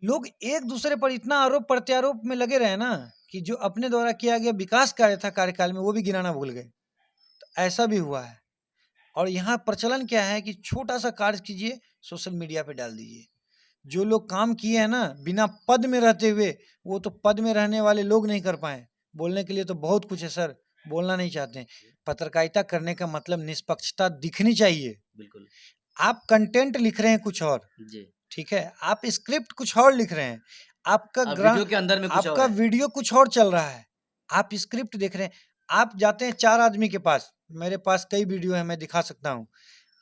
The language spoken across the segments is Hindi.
लोग एक दूसरे पर इतना आरोप प्रत्यारोप में लगे रहे ना कि जो अपने द्वारा किया गया विकास कार्य था कार्यकाल में वो भी गिनाना भूल गए। तो ऐसा भी हुआ है। और यहाँ प्रचलन क्या है कि छोटा सा कार्य कीजिए, सोशल मीडिया पे डाल दीजिए। जो लोग काम किए हैं ना बिना पद में रहते हुए, वो तो पद में रहने वाले लोग नहीं कर पाए। बोलने के लिए तो बहुत कुछ है सर, बोलना नहीं चाहते हैं। पत्रकारिता करने का मतलब निष्पक्षता दिखनी चाहिए। बिल्कुल आप कंटेंट लिख रहे हैं कुछ और, जी। ठीक है, आप स्क्रिप्ट कुछ और लिख रहे हैं, आपका वीडियो के अंदर में कुछ और आपका है। वीडियो कुछ और चल रहा है, आप स्क्रिप्ट देख रहे हैं। आप जाते हैं 4 आदमी के पास, मेरे पास कई वीडियो है, मैं दिखा सकता हूँ।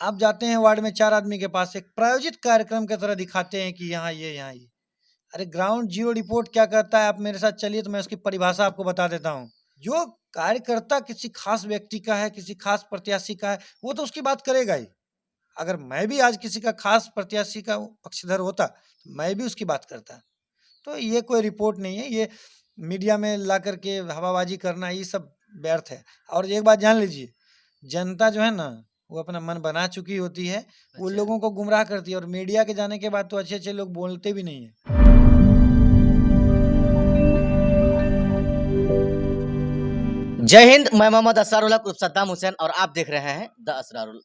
आप जाते हैं वार्ड में 4 आदमी के पास, एक प्रायोजित कार्यक्रम की तरह दिखाते हैं कि यहाँ ये, यहाँ ये। अरे ग्राउंड जीरो रिपोर्ट क्या करता है, आप मेरे साथ चलिए तो मैं उसकी परिभाषा आपको बता देता हूँ। जो कार्यकर्ता किसी खास व्यक्ति का है, किसी खास प्रत्याशी का है, वो तो उसकी बात करेगा ही। अगर मैं भी आज किसी का खास प्रत्याशी का पक्षधर होता, तो मैं भी उसकी बात करता। तो ये कोई रिपोर्ट नहीं है, ये मीडिया में ला करके हवाबाजी करना ये सब व्यर्थ है। और एक बात जान लीजिए, जनता जो है ना वो अपना मन बना चुकी होती है, वो अच्छा। लोगों को गुमराह करती है, और मीडिया के जाने के बाद तो अच्छे अच्छे लोग बोलते भी नहीं है। जय हिंद, मैं मोहम्मद असरारुल्लाह उर्फ सद्दाम हुसैन और आप देख रहे हैं द असरारुल।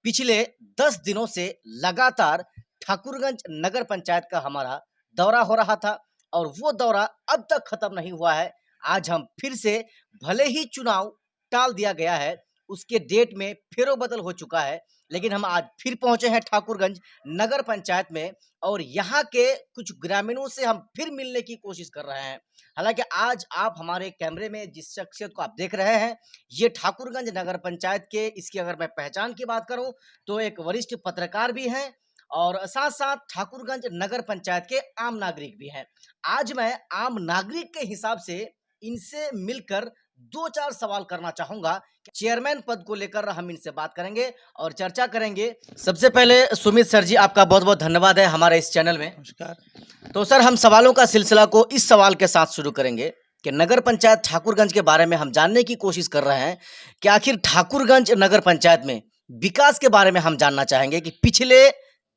पिछले 10 दिनों से लगातार ठाकुरगंज नगर पंचायत का हमारा दौरा हो रहा था और वो दौरा अब तक खत्म नहीं हुआ है। आज हम फिर से, भले ही चुनाव टाल दिया गया है, उसके डेट में फेरोबदल हो चुका है, लेकिन हम आज फिर पहुंचे हैं ठाकुरगंज नगर पंचायत में और यहाँ के कुछ ग्रामीणों से हम फिर मिलने की कोशिश कर रहे हैं। हालांकि आज आप हमारे कैमरे में जिस शख्सियत को आप देख रहे हैं, ये ठाकुरगंज नगर पंचायत के, इसकी अगर मैं पहचान की बात करूं तो एक वरिष्ठ पत्रकार भी हैं और साथ साथ ठाकुरगंज नगर पंचायत के आम नागरिक भी हैं। आज मैं आम नागरिक के हिसाब से इनसे मिलकर 2-4 सवाल करना चाहूंगा। चेयरमैन पद को लेकर हम इनसे बात करेंगे और चर्चा करेंगे। सबसे पहले सुमित सर जी, आपका बहुत बहुत धन्यवाद है हमारे इस चैनल में। नमस्कार। तो सर, हम सवालों का सिलसिला को इस सवाल के साथ शुरू करेंगे कि नगर पंचायत ठाकुरगंज के बारे में हम जानने की कोशिश कर रहे हैं कि आखिर ठाकुरगंज नगर पंचायत में विकास के बारे में हम जानना चाहेंगे कि पिछले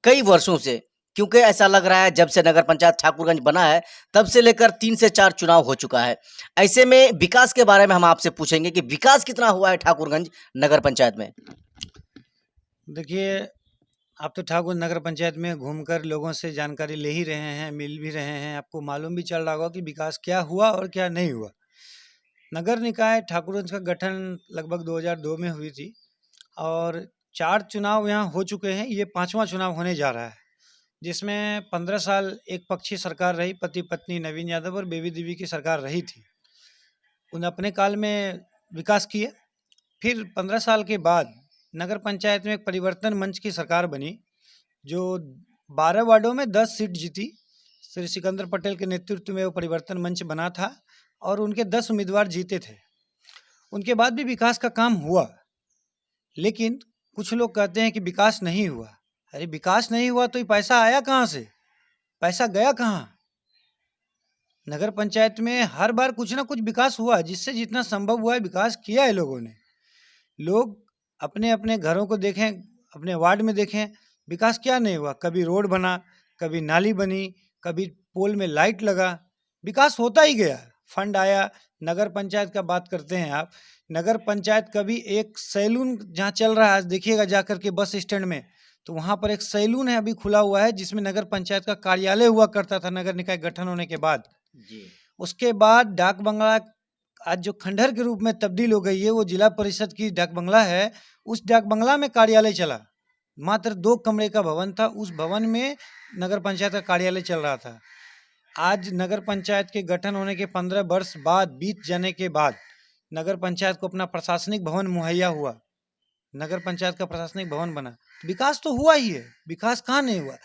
कई वर्षों से, क्योंकि ऐसा लग रहा है जब से नगर पंचायत ठाकुरगंज बना है तब से लेकर 3 से 4 चुनाव हो चुका है। ऐसे में विकास के बारे में हम आपसे पूछेंगे कि विकास कितना हुआ है ठाकुरगंज नगर पंचायत में। देखिए, आप तो ठाकुर नगर पंचायत में घूमकर लोगों से जानकारी ले ही रहे हैं, मिल भी रहे हैं, आपको मालूम भी चल रहा होगा कि विकास क्या हुआ और क्या नहीं हुआ। नगर निकाय ठाकुरगंज का गठन लगभग 2002 में हुई थी और 4 चुनाव यहाँ हो चुके हैं, ये 5वां चुनाव होने जा रहा है, जिसमें 15 साल एक पक्षी सरकार रही, पति पत्नी नवीन यादव और बेबी देवी की सरकार रही थी। उन अपने काल में विकास किए। फिर 15 साल के बाद नगर पंचायत में एक परिवर्तन मंच की सरकार बनी, जो 12 वार्डों में 10 सीट जीती। श्री सिकंदर पटेल के नेतृत्व में वो परिवर्तन मंच बना था और उनके 10 उम्मीदवार जीते थे। उनके बाद भी विकास का काम हुआ, लेकिन कुछ लोग कहते हैं कि विकास नहीं हुआ। अरे विकास नहीं हुआ तो ये पैसा आया कहाँ से, पैसा गया कहाँ? नगर पंचायत में हर बार कुछ ना कुछ विकास हुआ, जिससे जितना संभव हुआ है विकास किया है लोगों ने। लोग अपने अपने घरों को देखें, अपने वार्ड में देखें, विकास क्या नहीं हुआ। कभी रोड बना, कभी नाली बनी, कभी पोल में लाइट लगा, विकास होता ही गया। फंड आया। नगर पंचायत का बात करते हैं आप, नगर पंचायत कभी एक सैलून जहाँ चल रहा है, देखिएगा जाकर के बस स्टैंड में, तो वहाँ पर एक सैलून है अभी खुला हुआ है, जिसमें नगर पंचायत का कार्यालय हुआ करता था नगर निकाय गठन होने के बाद। जी। उसके बाद डाक बंगला आज जो खंडहर के रूप में तब्दील हो गई है, वो जिला परिषद की डाक बंगला है। उस डाक बंगला में कार्यालय चला, मात्र 2 कमरे का भवन था, उस भवन में नगर पंचायत का कार्यालय चल रहा था। आज नगर पंचायत के गठन होने के 15 वर्ष बाद बीत जाने के बाद नगर पंचायत को अपना प्रशासनिक भवन मुहैया हुआ, नगर पंचायत का प्रशासनिक भवन बना। विकास तो हुआ ही है, विकास कहाँ नहीं हुआ।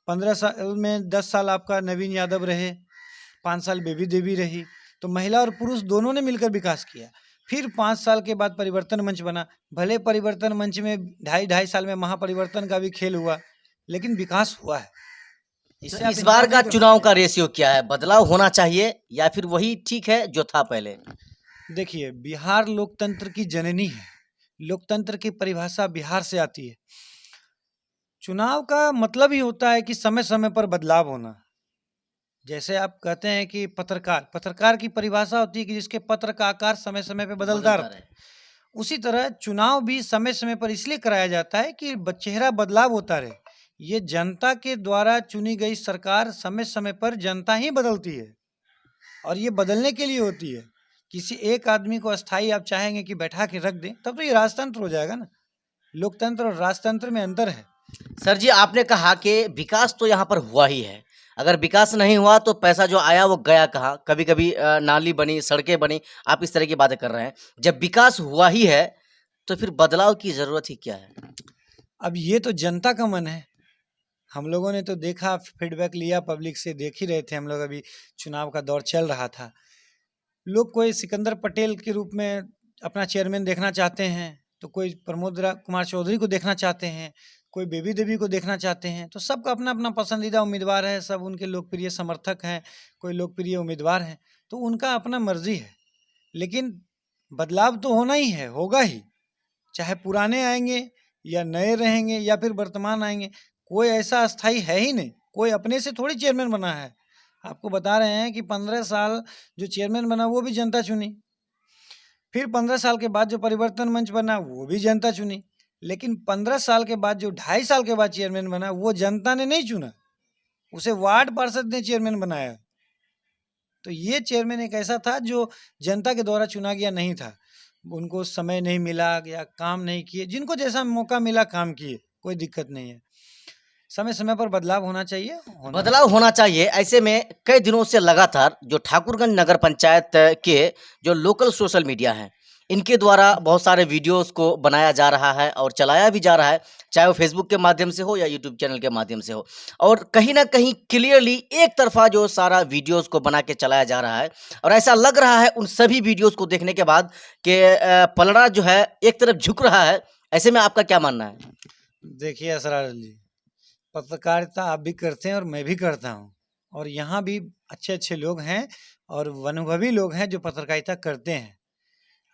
15 साल में 10 साल आपका नवीन यादव रहे, 5 साल बेबी देवी रही, तो महिला और पुरुष दोनों ने मिलकर विकास किया। फिर 5 साल के बाद परिवर्तन मंच बना, भले परिवर्तन मंच में 2.5 साल में महापरिवर्तन का भी खेल हुआ, लेकिन विकास हुआ है। तो इससे आप इस बार इनकार का नहीं कर चुनाव सकते। का रेशियो क्या है? बदलाव होना चाहिए या फिर वही ठीक है जो था पहले? देखिए, बिहार लोकतंत्र की जननी है, लोकतंत्र की परिभाषा बिहार से आती है। चुनाव का मतलब ही होता है कि समय समय पर बदलाव होना। जैसे आप कहते हैं कि पत्रकार की परिभाषा होती है कि जिसके पत्र का आकार समय-समय पे बदलता रहता है। उसी तरह चुनाव भी समय-समय पर इसलिए कराया जाता है कि चेहरा बदलाव होता रहे। ये जनता के द्वारा चुनी गई सरकार समय-समय पर जनता ही बदलती है और ये बदलने के लिए होती है। किसी एक आदमी को अस्थायी आप चाहेंगे कि बैठा के रख दें, तब तो ये राजतंत्र हो जाएगा ना। लोकतंत्र और राजतंत्र में अंतर है। सर जी, आपने कहा कि विकास तो यहाँ पर हुआ ही है। अगर विकास नहीं हुआ तो पैसा जो आया वो गया कहाँ? कभी-कभी नाली बनी, सड़कें बनी, आप इस तरह की बातें कर रहे हैं। जब विकास हुआ ही है, तो फिर बदलाव की ज़रूरत ही क्या है? अब ये तो जनता का मन है। हम लोगों ने तो देखा, फीडबैक लिया, पब्लिक से देख ही रहे थे हम लोग, अभी चुनाव का दौर चल रहा था। लोग कोई सिकंदर पटेल के रूप में अपना चेयरमैन देखना चाहते हैं, तो कोई कुमार चौधरी को देखना चाहते हैं, कोई बेबी देवी को देखना चाहते हैं। तो सबका अपना-अपना पसंदीदा उम्मीदवार है, सब उनके लोकप्रिय समर्थक हैं, कोई लोकप्रिय उम्मीदवार हैं, तो उनका अपना मर्ज़ी है। लेकिन बदलाव तो होना ही है, होगा ही। चाहे पुराने आएँगे या नए रहेंगे या फिर वर्तमान आएँगे, कोई ऐसा अस्थायी है ही नहीं। कोई अपने से थोड़ी चेयरमैन बना है। आपको बता रहे हैं कि 15 साल जो चेयरमैन बना वो भी जनता चुनी। फिर 15 साल के बाद जो परिवर्तन मंच बना वो भी जनता चुनी। लेकिन 15 साल के बाद जो 2.5 साल के बाद चेयरमैन बना वो जनता ने नहीं चुना। उसे वार्ड पार्षद ने चेयरमैन बनाया। तो ये चेयरमैन एक ऐसा था जो जनता के द्वारा चुना गया नहीं था। उनको समय नहीं मिला या काम नहीं किए, जिनको जैसा मौका मिला काम किए, कोई दिक्कत नहीं है। समय-समय पर बदलाव होना चाहिए, होना बदलाव होना चाहिए। ऐसे में कई दिनों से लगातार जो ठाकुरगंज नगर पंचायत के जो लोकल सोशल मीडिया हैं, इनके द्वारा बहुत सारे वीडियोस को बनाया जा रहा है और चलाया भी जा रहा है, चाहे वो फेसबुक के माध्यम से हो या यूट्यूब चैनल के माध्यम से हो। और कहीं न कहीं क्लियरली एक तरफ़ा जो सारा वीडियोस को बना के चलाया जा रहा है और ऐसा लग रहा है उन सभी वीडियोस को देखने के बाद कि पलड़ा जो है एक तरफ झुक रहा है। ऐसे में आपका क्या मानना है? देखिए असरार अली, पत्रकारिता आप भी करते हैं और मैं भी करता हूँ, और यहाँ भी अच्छे-अच्छे लोग हैं और अनुभवी लोग हैं जो पत्रकारिता करते हैं।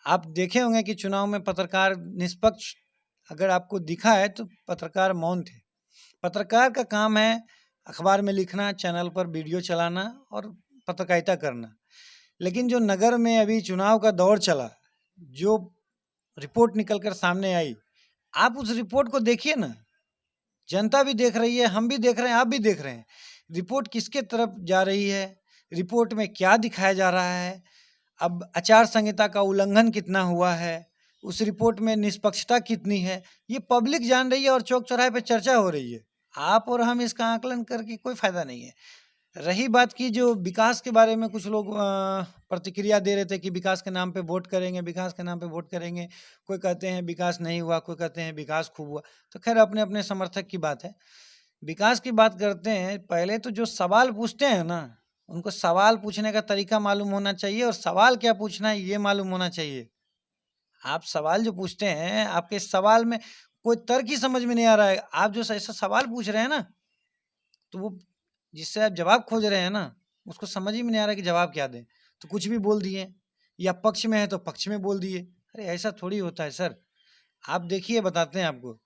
आप देखे होंगे कि चुनाव में पत्रकार निष्पक्ष अगर आपको दिखा है तो पत्रकार मौन थे। पत्रकार का काम है अखबार में लिखना, चैनल पर वीडियो चलाना और पत्रकारिता करना। लेकिन जो नगर में अभी चुनाव का दौर चला, जो रिपोर्ट निकल कर सामने आई, आप उस रिपोर्ट को देखिए ना। जनता भी देख रही है, हम भी देख रहे हैं, आप भी देख रहे हैं। रिपोर्ट किसके तरफ जा रही है, रिपोर्ट में क्या दिखाया जा रहा है, अब आचार संहिता का उल्लंघन कितना हुआ है, उस रिपोर्ट में निष्पक्षता कितनी है, ये पब्लिक जान रही है और चौक-चौराहे पे चर्चा हो रही है। आप और हम इसका आकलन करके कोई फ़ायदा नहीं है। रही बात की जो विकास के बारे में कुछ लोग प्रतिक्रिया दे रहे थे कि विकास के नाम पे वोट करेंगे, विकास के नाम पे वोट करेंगे। कोई कहते हैं विकास नहीं हुआ, कोई कहते हैं विकास खूब हुआ। तो खैर अपने-अपने समर्थक की बात है। विकास की बात करते हैं, पहले तो जो सवाल पूछते हैं ना, उनको सवाल पूछने का तरीका मालूम होना चाहिए और सवाल क्या पूछना है ये मालूम होना चाहिए। आप सवाल जो पूछते हैं, आपके सवाल में कोई तर्क ही समझ में नहीं आ रहा है। आप जो ऐसा सवाल पूछ रहे हैं ना, तो वो जिससे आप जवाब खोज रहे हैं ना, उसको समझ ही में नहीं आ रहा है कि जवाब क्या दें। तो कुछ भी बोल दिए, या पक्ष में है तो पक्ष में बोल दिए। अरे ऐसा थोड़ी होता है सर। आप देखिए, बताते हैं आपको।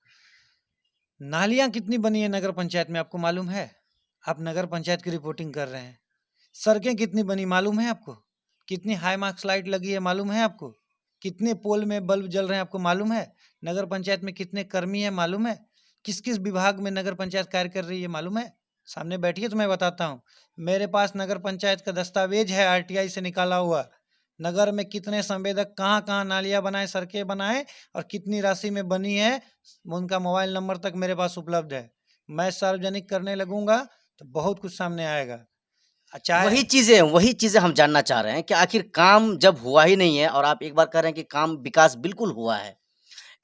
नालियाँ कितनी बनी है नगर पंचायत में आपको मालूम है? आप नगर पंचायत की रिपोर्टिंग कर रहे हैं। सड़कें कितनी बनी मालूम है आपको? कितनी हाई मार्क्स लाइट लगी है मालूम है आपको? कितने पोल में बल्ब जल रहे हैं आपको मालूम है? नगर पंचायत में कितने कर्मी हैं मालूम है? किस-किस विभाग में नगर पंचायत कार्य कर रही है मालूम है? सामने बैठिए तो मैं बताता हूँ। मेरे पास नगर पंचायत का दस्तावेज है आरटीआई से निकाला हुआ। नगर में कितने संवेदक कहाँ-कहाँ नालियाँ बनाए, सड़कें बनाए और कितनी राशि में बनी है, उनका मोबाइल नंबर तक मेरे पास उपलब्ध है। मैं सार्वजनिक करने लगूँगा तो बहुत कुछ सामने आएगा। चाहे वही चीज़ें हम जानना चाह रहे हैं कि आखिर काम जब हुआ ही नहीं है और आप एक बार कह रहे हैं कि काम विकास बिल्कुल हुआ है।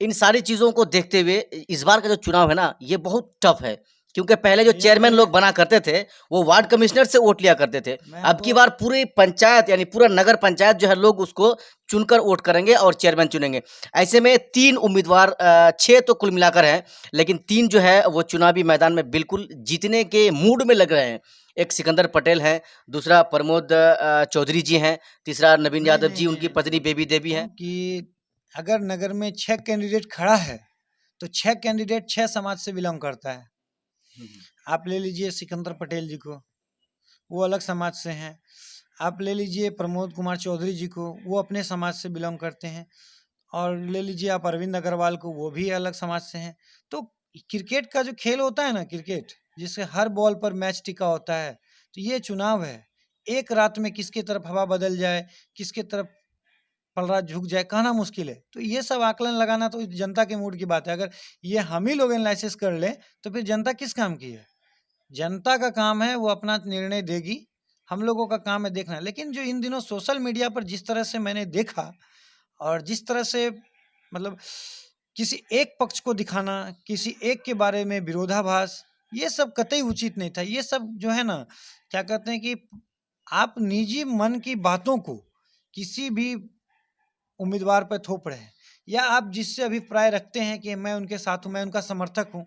इन सारी चीज़ों को देखते हुए इस बार का जो चुनाव है ना, ये बहुत टफ है। क्योंकि पहले जो भैया चेयरमैन मैं लोग बना करते थे, वो वार्ड कमिश्नर से वोट लिया करते थे। मैं अब की आपको बार पूरी पंचायत यानी पूरा नगर पंचायत जो है लोग उसको चुनकर वोट करेंगे और चेयरमैन चुनेंगे। ऐसे में 3 उम्मीदवार 6 तो कुल मिलाकर हैं, लेकिन 3 जो है वो चुनावी मैदान में बिल्कुल जीतने के मूड में लग रहे हैं। एक सिकंदर पटेल हैं, दूसरा प्रमोद चौधरी जी हैं, तीसरा नवीन नहीं, यादव नहीं, जी, नहीं, उनकी नहीं, पत्नी बेबी देवी हैं। कि अगर नगर में 6 कैंडिडेट खड़ा है, तो 6 कैंडिडेट 6 समाज से बिलॉन्ग करता है। हुँ, हुँ। आप ले लीजिए सिकंदर पटेल जी को, वो अलग समाज से हैं। आप ले लीजिए प्रमोद कुमार चौधरी जी को, वो अपने समाज से बिलोंग करते हैं। और ले लीजिए आप अरविंद अग्रवाल को, वो भी अलग समाज से हैं। तो क्रिकेट का जो खेल होता है ना, क्रिकेट जिससे हर बॉल पर मैच टिका होता है, तो ये चुनाव है। एक रात में किसकी तरफ हवा बदल जाए, किसकी तरफ पलड़ा झुक जाए, कहना मुश्किल है। तो ये सब आकलन लगाना तो जनता के मूड की बात है। अगर ये हम ही लोग एनालिसिस कर लें तो फिर जनता किस काम की है? जनता का काम है वो अपना निर्णय देगी, हम लोगों का काम है देखना। लेकिन जो इन दिनों सोशल मीडिया पर जिस तरह से मैंने देखा, और जिस तरह से मतलब किसी एक पक्ष को दिखाना, किसी एक के बारे में विरोधाभास, ये सब कतई उचित नहीं था। ये सब जो है ना, क्या कहते हैं कि आप निजी मन की बातों को किसी भी उम्मीदवार पर थोप रहे हैं, या आप जिससे अभिप्राय रखते हैं कि मैं उनके साथ हूँ, मैं उनका समर्थक हूँ,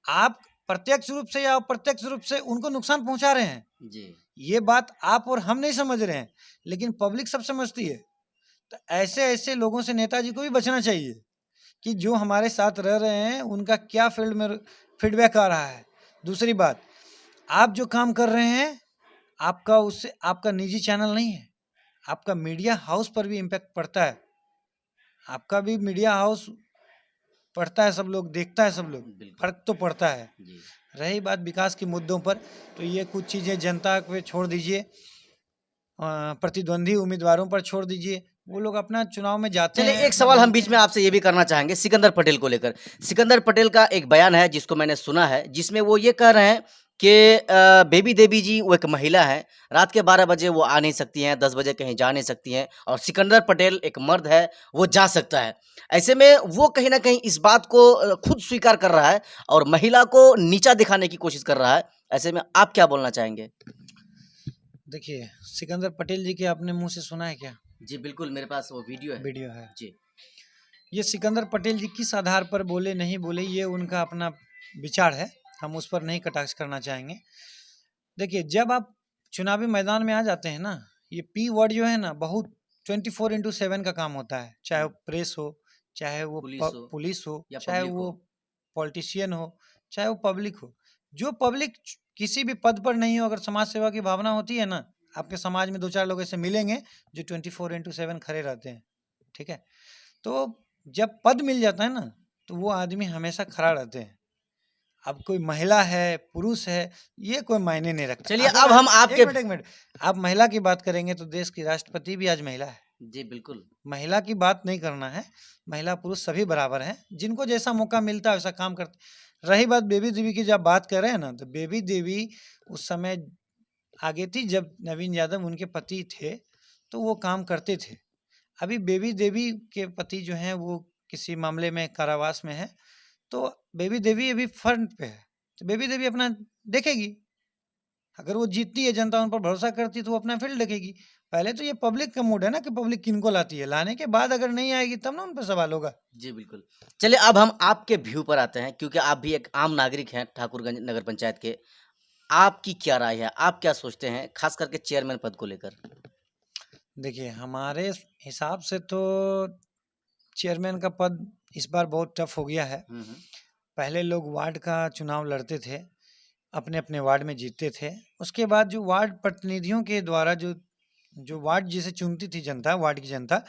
आप प्रत्यक्ष रूप से या अप्रत्यक्ष रूप से उनको नुकसान पहुंचा रहे हैं जी। ये बात आप और हम नहीं समझ रहे हैं, लेकिन पब्लिक सब समझती है। तो ऐसे ऐसे लोगों से नेताजी को भी बचना चाहिए कि जो हमारे साथ रह रहे हैं उनका क्या फील्ड में फीडबैक आ रहा है। दूसरी बात, आप जो काम कर रहे हैं आपका उससे आपका निजी चैनल नहीं है, आपका मीडिया हाउस पर भी इम्पैक्ट पड़ता है। आपका भी मीडिया हाउस पढ़ता है, सब लोग देखता है, सब लोग, बिल्कुल। फर्क तो पड़ता है। जी। रही बात विकास के मुद्दों पर, तो ये कुछ चीज़ें जनता पे छोड़ दीजिए, प्रतिद्वंदी उम्मीदवारों पर छोड़ दीजिए, वो लोग अपना चुनाव में जाते चलिए, हैं, एक अपना सवाल हम बोलते बीच में हैं। आपसे ये भी करना चाहेंगे सिकंदर पटेल को लेकर। सिकंदर पटेल का एक बयान है जिसको मैंने सुना है, जिसमें वो ये कह रहे हैं कि बेबी देवी जी वो एक महिला है, रात के 12 बजे वो आ नहीं सकती हैं, 10 बजे कहीं जा नहीं सकती हैं, और सिकंदर पटेल एक मर्द है, वो जा सकता है। ऐसे में वो कहीं ना कहीं इस बात को खुद स्वीकार कर रहा है और महिला को नीचा दिखाने की कोशिश कर रहा है। ऐसे में आप क्या बोलना चाहेंगे? देखिए, सिकंदर पटेल जी के आपने मुंह से सुना है क्या? जी बिल्कुल, मेरे पास वो वीडियो है। वीडियो है। जी। ये सिकंदर पटेल जी किस आधार पर बोले, नहीं बोले, ये उनका अपना विचार है, हम उस पर नहीं कटाक्ष करना चाहेंगे। देखिए, जब आप चुनावी मैदान में आ जाते हैं ना, ये पी वर्ड जो है ना, बहुत 24/7 का काम होता है। चाहे वो प्रेस हो, चाहे वो पुलिस हो, या चाहे पब्लिक वो हो। पॉलिटिशियन हो, चाहे वो पब्लिक हो। जो पब्लिक किसी भी पद पर नहीं हो, अगर समाज सेवा की भावना होती है ना, आपके समाज में 2-4 लोग ऐसे मिलेंगे जो 24/7 खड़े रहते हैं, ठीक है? तो जब पद मिल जाता है ना, तो वो आदमी हमेशा खड़ा रहते हैं। अब कोई महिला है, पुरुष है, ये कोई मायने नहीं रखता। चलिए, अगर अब हम आपके एक मिनट, आप महिला की बात करेंगे तो देश की राष्ट्रपति भी आज महिला है। जी बिल्कुल। महिला की बात नहीं करना है, महिला पुरुष सभी बराबर हैं, जिनको जैसा मौका मिलता है वैसा काम करते। रही बात बेबी देवी की, जब बात कर रहे हैं ना, तो बेबी देवी उस समय आगे थी जब नवीन यादव उनके पति थे, तो वो काम करते थे। अभी बेबी देवी के पति जो हैं वो किसी मामले में कारावास में है, तो बेबी देवी अभी फ्रंट पे है, तो बेबी देवी अपना देखेगी। अगर वो जीतती है, जनता उन पर भरोसा करती है, तो वो अपना फील्ड देखेगी। पहले तो ये पब्लिक का मूड है ना कि पब्लिक किनको लाती है, लाने के बाद अगर नहीं आएगी तब ना उन पर सवाल होगा। जी बिल्कुल। चलिए, अब हम आपके व्यू पर आते हैं, क्योंकि आप भी एक आम नागरिक हैं ठाकुरगंज नगर पंचायत के। आपकी क्या राय है? आप क्या सोचते हैं, खास करके चेयरमैन पद को लेकर? देखिए, हमारे हिसाब से तो चेयरमैन का पद इस बार बहुत टफ हो गया है। पहले लोग वार्ड का चुनाव लड़ते थे, अपने अपने वार्ड में जीतते थे। उसके बाद जो वार्ड प्रतिनिधियों के द्वारा जो जो वार्ड जिसे चुनती थी जनता, वार्ड की जनता,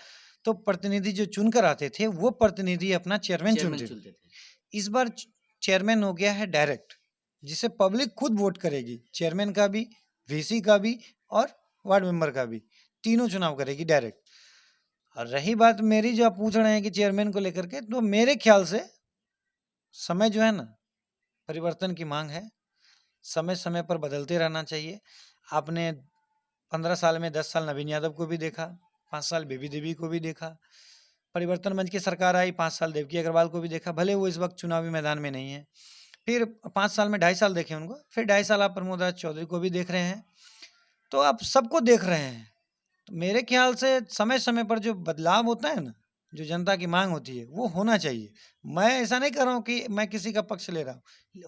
तो प्रतिनिधि जो चुन कर आते थे, वो प्रतिनिधि अपना चेयरमैन चुनते थे। इस बार चेयरमैन हो गया है डायरेक्ट, जिसे पब्लिक खुद वोट करेगी, चेयरमैन का भी, वीसी का भी और वार्ड मेंबर का भी, तीनों चुनाव करेगी डायरेक्ट। और रही बात मेरी, जो आप पूछ रहे हैं कि चेयरमैन को लेकर के, तो मेरे ख्याल से समय जो है ना, परिवर्तन की मांग है। समय समय पर बदलते रहना चाहिए। आपने 15 साल में 10 साल नवीन यादव को भी देखा, 5 साल बेबी देवी को भी देखा, परिवर्तन मंच की सरकार आई, 5 साल देवकी अग्रवाल को भी देखा, भले वो इस वक्त चुनावी मैदान में नहीं है। फिर 5 साल में 2.5 साल देखे उनको, फिर 2.5 साल आप प्रमोद राज चौधरी को भी देख रहे हैं, तो आप सबको देख रहे हैं। तो मेरे ख्याल से समय समय पर जो बदलाव होता है ना, जो जनता की मांग होती है वो होना चाहिए। मैं ऐसा नहीं कर रहा हूँ कि मैं किसी का पक्ष ले रहा हूँ,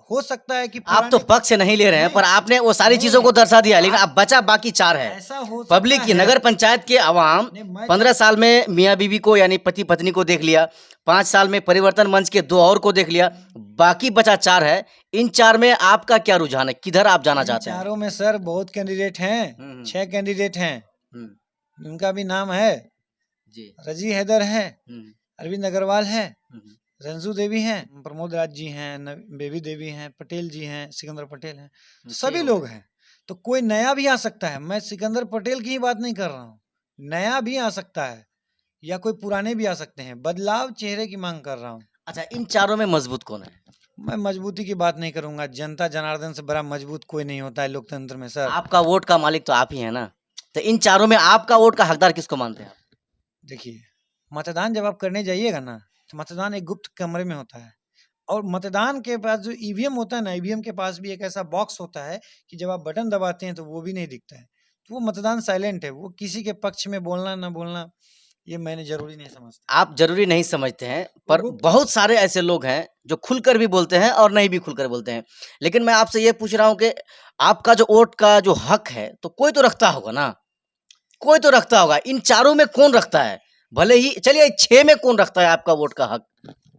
हो सकता है कि आप तो पुराने पक्ष नहीं ले रहे हैं, नहीं पर आपने वो सारी चीजों नहीं को दर्शा दिया, लेकिन आप अब बचा बाकी 4 है। ऐसा हो सकता पब्लिक की है नगर पंचायत के अवाम नहीं मैं 15 साल में मियाँ बीवी को यानी पति पत्नी को देख लिया, 5 साल में परिवर्तन मंच के 2 और को देख लिया, बाकी बचा 4 है। इन 4 में आपका क्या रुझान है, किधर आप जाना इन चाहते हैं? चारों में सर बहुत कैंडिडेट हैं, हम्म, 6 कैंडिडेट हैं, हम्म, उनका भी नाम है। जी, रजी हैदर है, हम्म, अरविंद अग्रवाल है, हम्म, रंजू देवी हैं, प्रमोद राज जी हैं, बेबी देवी हैं, पटेल जी हैं, सिकंदर पटेल हैं, तो 6 सभी हो लोग गए। हैं। तो कोई नया भी आ सकता है, मैं सिकंदर पटेल की ही बात नहीं कर रहा हूँ, नया भी आ सकता है या कोई पुराने भी आ सकते हैं, बदलाव चेहरे की मांग कर रहा हूँ। अच्छा, इन 4 में मजबूत कौन है? मैं मजबूती की बात नहीं करूंगा, जनता जनार्दन से बड़ा मजबूत कोई नहीं होता है लोकतंत्र में सर। आपका वोट का मालिक तो आप ही है ना, तो इन 4 में आपका वोट का हकदार किसको मानते हैं आप? देखिए, मतदान जब आप करने जाइएगा ना, तो मतदान एक गुप्त कमरे में होता है, और मतदान के पास जो ईवीएम होता है ना, ईवीएम के पास भी एक ऐसा बॉक्स होता है कि जब आप बटन दबाते हैं तो वो भी नहीं दिखता है। तो वो मतदान साइलेंट है, वो किसी के पक्ष में बोलना ना बोलना ये मैंने जरूरी नहीं समझता। आप जरूरी नहीं समझते हैं, वो पर गुप्त बहुत सारे ऐसे लोग हैं जो खुलकर भी बोलते हैं और नहीं भी खुलकर बोलते हैं। लेकिन मैं आपसे ये पूछ रहा हूँ कि आपका जो वोट का जो हक है, तो कोई तो रखता होगा ना, कोई तो रखता होगा। इन 4 में कौन रखता है? भले ही चलिए 6 में कौन रखता है आपका वोट का हक?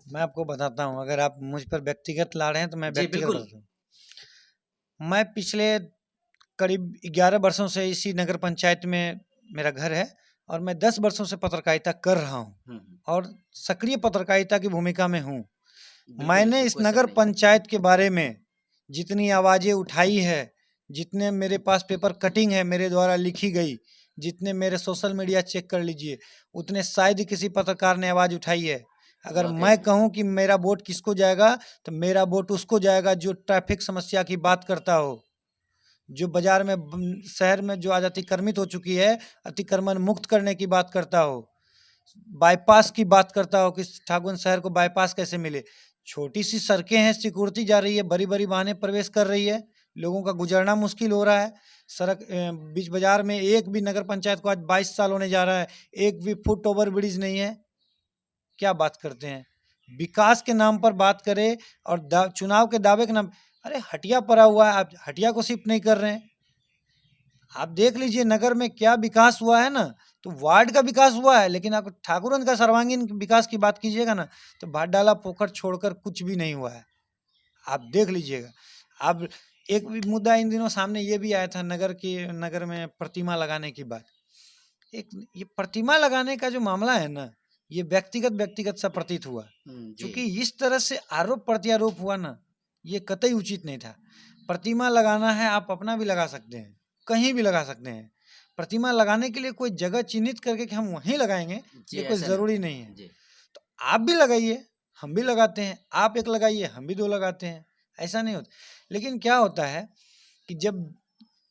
मैं आपको बताता हूँ, अगर आप मुझ पर व्यक्तिगत ला रहे हैं तो मैं जी व्यक्तिगत बिल्कुल। बताता हूँ। मैं पिछले करीब 11 वर्षों से इसी नगर पंचायत में मेरा घर है, और मैं 10 वर्षों से पत्रकारिता कर रहा हूँ और सक्रिय पत्रकारिता की भूमिका में हूँ। बिल्कुल, मैंने इसमें इस कोई शक नगर नहीं। पंचायत के बारे में जितनी आवाज़ें उठाई है, जितने मेरे पास पेपर कटिंग है मेरे द्वारा लिखी गई, जितने मेरे सोशल मीडिया चेक कर लीजिए, उतने शायद ही किसी पत्रकार ने आवाज़ उठाई है। अगर वाक़ई मैं में। कहूं कि मेरा वोट किसको जाएगा, तो मेरा वोट उसको जाएगा जो ट्रैफिक समस्या की बात करता हो, जो बाजार में शहर में जो आज अतिक्रमित हो चुकी है, अतिक्रमण मुक्त करने की बात करता हो, बाईपास की बात करता हो कि ठाकुर शहर को बाईपास कैसे मिले। छोटी सी सड़कें हैं, सिक्योरिटी जा रही है, बड़ी बड़ी वाहनें प्रवेश कर रही है, लोगों का गुजरना मुश्किल हो रहा है। सड़क बीच बाजार में एक भी नगर पंचायत को आज 22 साल होने जा रहा है, एक भी फुट ओवर ब्रिज नहीं है। क्या बात करते हैं, विकास के नाम पर बात करें और चुनाव के दावे के नाम, अरे हटिया पड़ा हुआ है, आप हटिया को शिफ्ट नहीं कर रहे हैं। आप देख लीजिए नगर में क्या विकास हुआ है ना, तो वार्ड का विकास हुआ है, लेकिन आप ठाकुरगंज का सर्वांगीण विकास की बात कीजिएगा ना, तो भाटडाला पोखर छोड़कर कुछ भी नहीं हुआ है। आप देख लीजिएगा। अब एक भी मुद्दा इन दिनों सामने ये भी आया था, नगर में प्रतिमा लगाने की बात। एक ये प्रतिमा लगाने का जो मामला है ना, ये व्यक्तिगत सा प्रतीत हुआ, क्योंकि इस तरह से आरोप प्रत्यारोप हुआ ना, ये कतई उचित नहीं था। प्रतिमा लगाना है, आप अपना भी लगा सकते हैं, कहीं भी लगा सकते हैं। प्रतिमा लगाने के लिए कोई जगह चिन्हित करके कि हम वहीं लगाएंगे, ये कोई जरूरी नहीं है। तो आप भी लगाइए, हम भी लगाते हैं, आप एक लगाइए, हम भी 2 लगाते हैं, ऐसा नहीं होता। लेकिन क्या होता है कि जब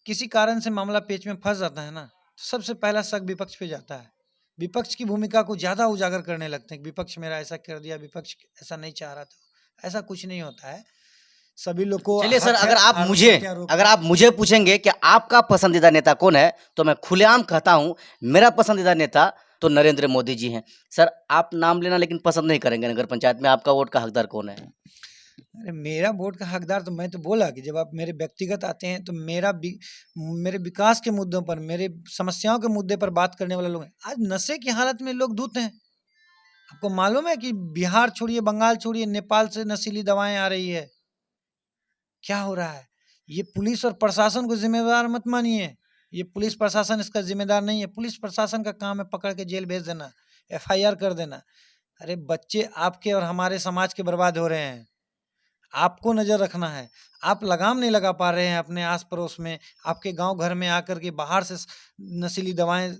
किसी कारण से मामला पेच में फंस जाता है ना, तो सबसे पहला शक विपक्ष पे जाता है। विपक्ष की भूमिका को ज़्यादा उजागर करने लगते हैं कि विपक्ष मेरा ऐसा कर दिया, विपक्ष ऐसा नहीं चाह रहा था। ऐसा कुछ नहीं होता है, सभी लोग को चलिए सर, हक है आरोप अगर का। आप मुझे पूछेंगे कि आपका पसंदीदा नेता कौन है, तो मैं खुलेआम कहता हूं मेरा पसंदीदा नेता तो नरेंद्र मोदी जी हैं। सर, आप नाम लेना लेकिन पसंद नहीं करेंगे, नगर पंचायत में आपका वोट का हकदार कौन है? अरे मेरा वोट का हकदार तो मैं तो बोला कि जब आप मेरे व्यक्तिगत आते हैं तो मेरे विकास के मुद्दों पर, मेरे समस्याओं के मुद्दे पर बात करने वाले लोग हैं। आज नशे की हालत में लोग धुत हैं। आपको मालूम है कि बिहार छोड़िए, बंगाल छोड़िए, नेपाल से नशीली दवाएं आ रही है। क्या हो रहा है? ये पुलिस और प्रशासन को जिम्मेदार मत मानिए, ये पुलिस प्रशासन इसका जिम्मेदार नहीं है। पुलिस प्रशासन का काम है पकड़ के जेल भेज देना, एफआईआर कर देना। अरे बच्चे आपके और हमारे समाज के बर्बाद हो रहे हैं, आपको नज़र रखना है। आप लगाम नहीं लगा पा रहे हैं अपने आस पड़ोस में, आपके गांव घर में आकर के बाहर से नशीली दवाएं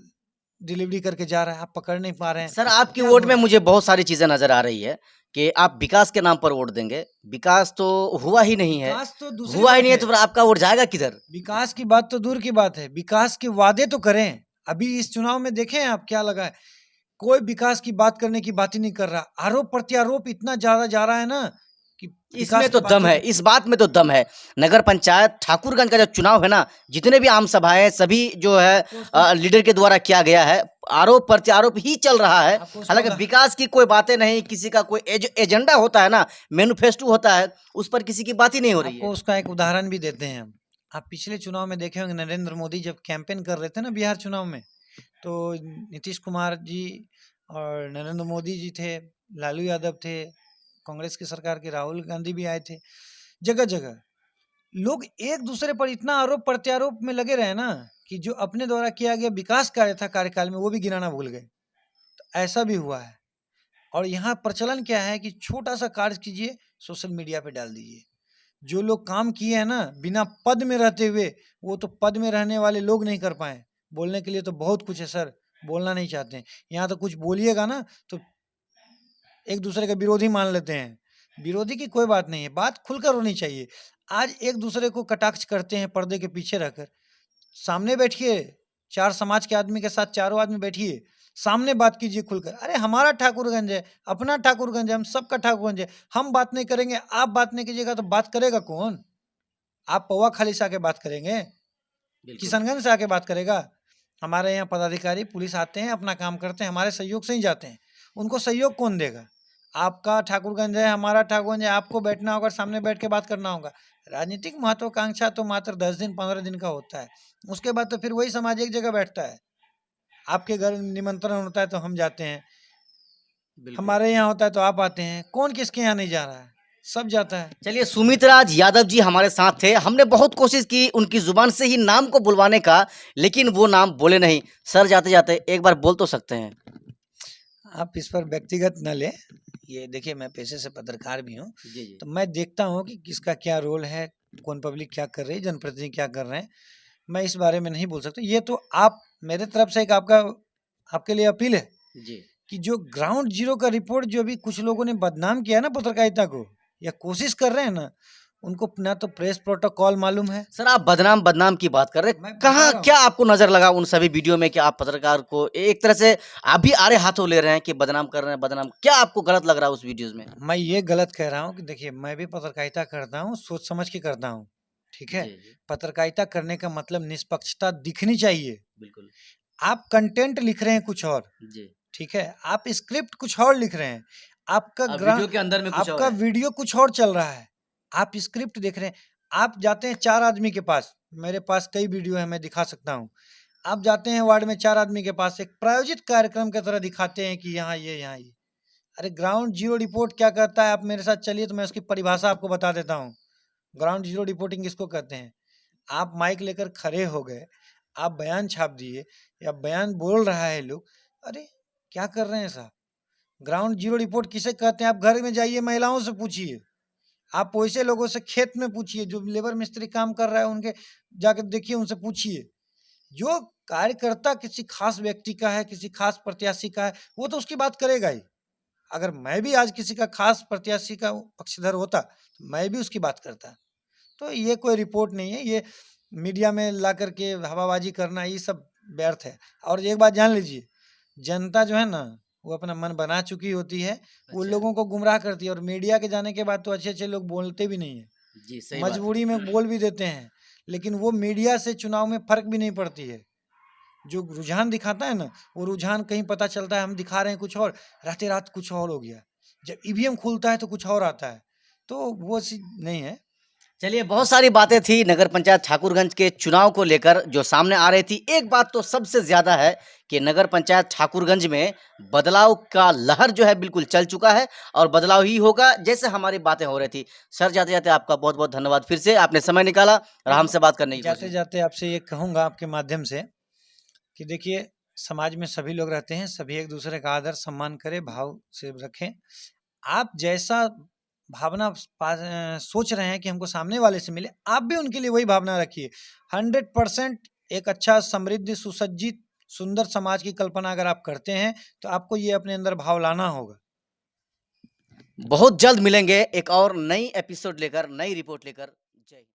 डिलीवरी करके जा रहा है, आप पकड़ नहीं पा रहे हैं। सर, आपकी क्या वोट हो में रहा है? मुझे बहुत सारी चीजें नजर आ रही है कि आप विकास के नाम पर वोट देंगे। विकास तो हुआ ही नहीं है, विकास तो दूसरी हुआ ही बात नहीं है, है, तो फिर आपका वोट जाएगा किधर? विकास की बात तो दूर की बात है, विकास के वादे तो करें। अभी इस चुनाव में देखें आप क्या लगा है, कोई विकास की बात करने की बात ही नहीं कर रहा। आरोप प्रत्यारोप इतना ज्यादा जा रहा है ना कि इसमें विकास तो की दम बातों है, को इस बात में तो दम है। नगर पंचायत ठाकुरगंज का जो चुनाव है ना, जितने भी आम सभाएं सभी जो है तो उसको लीडर के द्वारा किया गया है, आरोप प्रत्यारोप ही चल रहा है। आपको उसका हालांकि विकास की कोई बातें नहीं, किसी का कोई एजेंडा होता है ना, मैनिफेस्टो होता है, उस पर किसी की बात ही नहीं हो रही है। आपको उसका एक उदाहरण भी देते हैं हम। आप पिछले चुनाव में देखे होंगे, नरेंद्र मोदी जब कैंपेन कर रहे थे ना बिहार चुनाव में, तो नीतीश कुमार जी और नरेंद्र मोदी जी थे, लालू यादव थे, कांग्रेस की सरकार के राहुल गांधी भी आए थे। जगह जगह लोग एक दूसरे पर इतना आरोप प्रत्यारोप में लगे रहे ना कि जो अपने द्वारा किया गया विकास कार्य था कार्यकाल में, वो भी गिनाना भूल गए। तो ऐसा भी हुआ है। और यहाँ प्रचलन क्या है कि छोटा सा कार्य कीजिए, सोशल मीडिया पे डाल दीजिए। जो लोग काम किए हैं ना बिना पद में रहते हुए, वो तो पद में रहने वाले लोग नहीं कर पाए। बोलने के लिए तो बहुत कुछ है सर, बोलना नहीं चाहते हैं। यहाँ तो कुछ बोलिएगा ना तो एक दूसरे का विरोधी मान लेते हैं। विरोधी की कोई बात नहीं है, बात खुलकर होनी चाहिए। आज एक दूसरे को कटाक्ष करते हैं पर्दे के पीछे रहकर। सामने बैठिए, चार समाज के आदमी के साथ चारों आदमी बैठिए, सामने बात कीजिए खुलकर। अरे हमारा ठाकुरगंज है, अपना ठाकुरगंज है, हम सबका ठाकुरगंज है। हम बात नहीं करेंगे, आप बात नहीं कीजिएगा तो बात करेगा कौन? आप पौवा खाली से आके बात करेंगे? किशनगंज से आके बात करेगा? हमारे यहाँ पदाधिकारी पुलिस आते हैं, अपना काम करते हैं, हमारे सहयोग से ही जाते हैं। उनको सहयोग कौन देगा? आपका ठाकुरगंज है, हमारा ठाकुरगंज है, आपको बैठना होगा, सामने बैठ के बात करना होगा। राजनीतिक महत्वाकांक्षा तो मात्र 10 दिन 15 दिन का होता है। उसके बाद तो फिर वही समाज एक जगह बैठता है। आपके घर निमंत्रण होता है तो हम जाते हैं, हमारे यहाँ होता है तो आप आते हैं। कौन किसके यहाँ नहीं जा रहा है? सब जाता है। चलिए, सुमितराज यादव जी हमारे साथ थे। हमने बहुत कोशिश की उनकी जुबान से ही नाम को बुलवाने का, लेकिन वो नाम बोले नहीं। सर जाते जाते एक बार बोल तो सकते हैं। आप इस पर व्यक्तिगत न ले। ये देखिए, मैं पेशे से पत्रकार भी हूँ, जी जी। तो मैं देखता हूँ कि किसका क्या रोल है, कौन पब्लिक क्या कर रही है, जनप्रतिनिधि क्या कर रहे हैं। मैं इस बारे में नहीं बोल सकता। ये तो आप मेरे तरफ से एक आपके लिए अपील है जी। कि जो ग्राउंड जीरो का रिपोर्ट जो भी कुछ लोगों ने बदनाम किया ना पत्रकारिता को, या कोशिश कर रहे हैं ना, उनको ना तो प्रेस प्रोटोकॉल मालूम है। सर, आप बदनाम बदनाम की बात कर रहे हैं, मैं बता कहाँ रहा हूँ। क्या आपको नजर लगा उन सभी वीडियो में कि आप पत्रकार को एक तरह से आप भी आड़े हाथों ले रहे हैं कि बदनाम कर रहे हैं? बदनाम क्या आपको गलत लग रहा है उस वीडियोज में? मैं ये गलत कह रहा हूँ कि देखिए, मैं भी पत्रकारिता करता हूँ, सोच समझ के करता हूँ। ठीक है? जी जी। पत्रकारिता करने का मतलब निष्पक्षता दिखनी चाहिए। बिल्कुल। आप कंटेंट लिख रहे हैं कुछ और, जी। ठीक है? आप स्क्रिप्ट कुछ और लिख रहे हैं। आपका वीडियो के अंदर में कुछ और आपका है। वीडियो कुछ और चल रहा है। आप स्क्रिप्ट देख रहे हैं। आप जाते हैं 4 आदमी के पास, मेरे पास कई वीडियो है, मैं दिखा सकता हूँ। आप जाते हैं वार्ड में 4 आदमी के पास, एक प्रायोजित कार्यक्रम की तरह दिखाते हैं कि यहाँ ये, यहाँ ये। अरे ग्राउंड जीरो रिपोर्ट क्या करता है? आप मेरे साथ चलिए तो मैं उसकी परिभाषा आपको बता देता हूँ। ग्राउंड जीरो रिपोर्टिंग किसको कहते हैं? आप माइक लेकर खड़े हो गए, आप बयान छाप दिए या बयान बोल रहा है लोग, अरे क्या कर रहे हैं साहब? ग्राउंड जीरो रिपोर्ट किसे कहते हैं? आप घर में जाइए, महिलाओं से पूछिए, आप वैसे लोगों से खेत में पूछिए, जो लेबर मिस्त्री काम कर रहा है उनके जाकर देखिए, उनसे पूछिए। जो कार्यकर्ता किसी खास व्यक्ति का है, किसी खास प्रत्याशी का है, वो तो उसकी बात करेगा ही। अगर मैं भी आज किसी का खास प्रत्याशी का पक्षधर होता, तो मैं भी उसकी बात करता। तो ये कोई रिपोर्ट नहीं है, ये मीडिया में ला करके हवाबाजी करना, ये सब व्यर्थ है। और एक बात जान लीजिए, जनता जो है ना, वो अपना मन बना चुकी होती है, वो अच्छा। लोगों को गुमराह करती है। और मीडिया के जाने के बाद तो अच्छे-अच्छे लोग बोलते भी नहीं है, जी, सही बात है। मजबूरी में बोल भी देते हैं। लेकिन वो मीडिया से चुनाव में फ़र्क भी नहीं पड़ती है। जो रुझान दिखाता है ना, वो रुझान कहीं पता चलता है हम दिखा रहे हैं कुछ और, रात कुछ और हो गया। जब ईवीएम खुलता है तो कुछ और आता है, तो वो चीज़ नहीं है। चलिए, बहुत सारी बातें थी नगर पंचायत ठाकुरगंज के चुनाव को लेकर जो सामने आ रही थी। एक बात तो सबसे ज्यादा है कि नगर पंचायत ठाकुरगंज में बदलाव का लहर जो है बिल्कुल चल चुका है और बदलाव ही होगा, जैसे हमारी बातें हो रही थी। सर, जाते जाते आपका बहुत बहुत धन्यवाद, फिर से आपने समय निकाला और एक हमसे बात करने की कोशिश। जाते-जाते आपसे ये कहूँगा आपके माध्यम से कि देखिए, समाज में सभी लोग रहते हैं, सभी एक-दूसरे का आदर सम्मान करें, भाव से रखें। आप जैसा सोच रहे हैं कि हमको सामने वाले से मिले, आप भी उनके लिए वही भावना रखिए। 100% एक अच्छा समृद्ध, सुसज्जित, सुंदर समाज की कल्पना अगर आप करते हैं, तो आपको ये अपने अंदर भाव लाना होगा। बहुत जल्द मिलेंगे एक और नई एपिसोड लेकर, नई रिपोर्ट लेकर। जय हिंद।